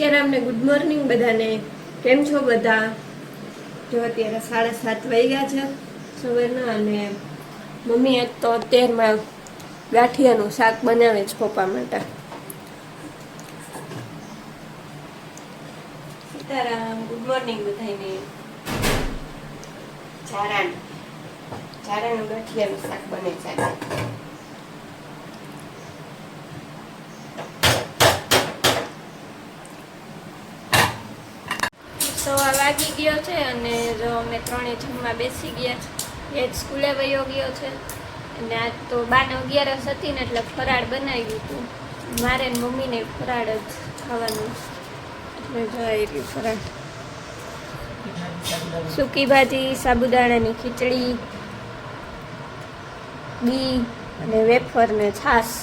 સિયારામ ને good morning બધાને. કેમ છો બધા? જો અત્યારે 7:30 વાગ્યા છે સવારના અને મમ્મી આજ તો અત્યારમાં ગાંઠિયાનું શાક બનાવે છે પપ્પા માટે. સીતારામ, ગુડ મોર્નિંગ બધાને. ચારાનું ગાંઠિયાનું શાક બને છે. સવા વાગી ગયો છે અને જો અમે ત્રણે જમવા બેસી ગયા છે. એ જ સ્કૂલે વયો ગયો છે અને આજ તો 11 હતી ને એટલે ફરાળ બનાવ્યું હતું. મારે ને મમ્મીને ફરાળ જ ખાવાનું એટલે જાય એટલી ફરાળ. સૂકી ભાજી, સાબુદાણાની ખીચડી, ઘી અને વેફર ને છાશ.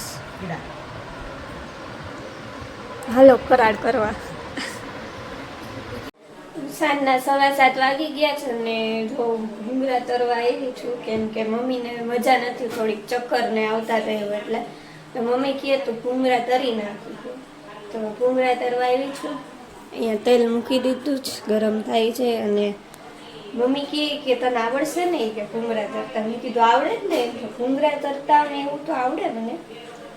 હાલો ફરાળ કરવા. સાંજના 7:15 વાગી ગયા છે ને જો ભૂંગળા તરવા આવી છું કેમ કે મમ્મીને મજા નથી, થોડીક ચક્કર ને આવતા થયું એટલે તો મમ્મી કહે તો ભૂંગળા તરી નાખું. તો ભૂંગળા તરવા આવી છું. અહીંયા તેલ મૂકી દીધું જ ગરમ થાય છે અને મમ્મી કહે કે તને આવડશે ને કે ભૂંગળા તરતા? મેં કીધું આવડે જ ને. ભૂંગળા તરતા ને એવું તો આવડે મને,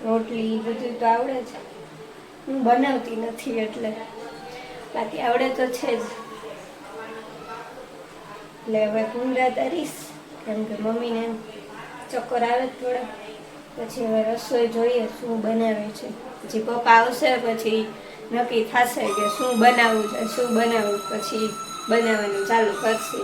રોટલી બધું તો આવડે છે, હું બનાવતી નથી એટલે, બાકી આવડે તો છે જ. એટલે હવે ભૂંગળા તરીશ કેમ કે મમ્મીને ચક્કર આવે થોડા. પછી હવે રસોઈ જોઈએ શું બનાવે છે. પછી પપ્પા આવશે પછી નક્કી થશે કે શું બનાવવું છે, શું બનાવવું, પછી બનાવવાનું ચાલુ કરશે.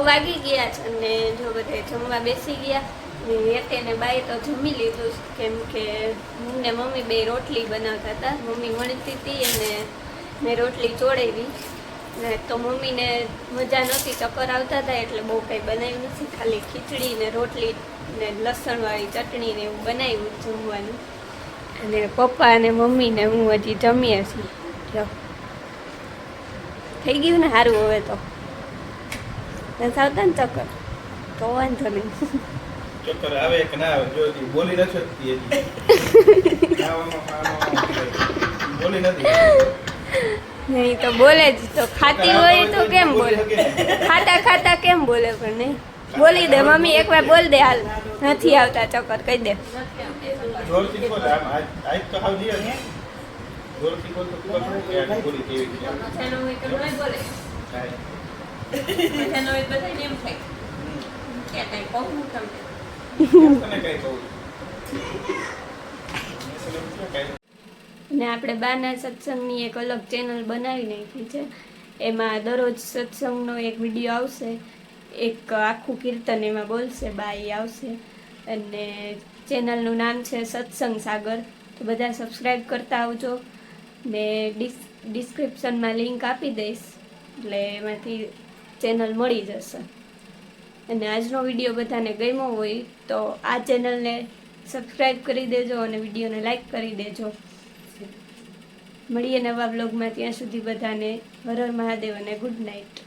વાગી ગયા છે અને જો બધા જમવા બેસી ગયા. એને બાઈ તો જમી લીધું કેમ કે હું ને મમ્મી બે રોટલી બનાવતા હતા. મમ્મી વણતી હતી અને મેં રોટલી ચોળાવી ને તો મમ્મીને મજા નહોતી, ચક્કર આવતા હતા એટલે બહુ કંઈ બનાવ્યું નથી. ખાલી ખીચડી ને રોટલી ને લસણવાળી ચટણી ને એવું બનાવ્યું જમવાનું. અને પપ્પા અને મમ્મી ને હું હજી જમીએ છીએ. જો થઈ ગયું ને સારું. હવે તો આવતા ને ચક્કર તો વાંધો નહીં. ચક્કર આવે કે ના આવે જો બોલી ન શકતી બોલી નથી નહીં તો બોલે જ. તો ખાતી હોય તો કેમ બોલે? ખાતા ખાતા કેમ બોલે? પણ નહીં બોલી દે મમ્મી, એકવાર બોલ દે હાલ નથી આવતા ચક્કર કહી દે. જોરથી બોલ આમ આજ તો હાવ ધીરે ને જોરથી બોલ તો ખબર પડે કે આ પૂરી કેવી છે મજાનો હોય તો ન બોલે હા. મજાનો હોય તો બધાને એમ થાય કે કાંઈ કહું હું તમને તને કઈ કહું કઈ અને આપણે બાના સત્સંગની એક અલગ ચેનલ બનાવી નાખી છે. એમાં દરરોજ સત્સંગનો એક વિડીયો આવશે, એક આખું કીર્તન એમાં બોલશે બા ઈ આવશે. અને ચેનલનું નામ છે સત્સંગ સાગર. તો બધા સબસ્ક્રાઈબ કરતા આવજો ને ડિસ્ક્રિપ્શનમાં લિંક આપી દઈશ એટલે એમાંથી ચેનલ મળી જશે. અને આજનો વિડીયો બધાને ગમ્યો હોય તો આ ચેનલને સબસ્ક્રાઈબ કરી દેજો અને વિડીયોને લાઈક કરી દેજો. મળીએ નવા બ્લોગમાં. ત્યાં સુધી બધાને હર હર મહાદેવ અને ગુડ નાઇટ.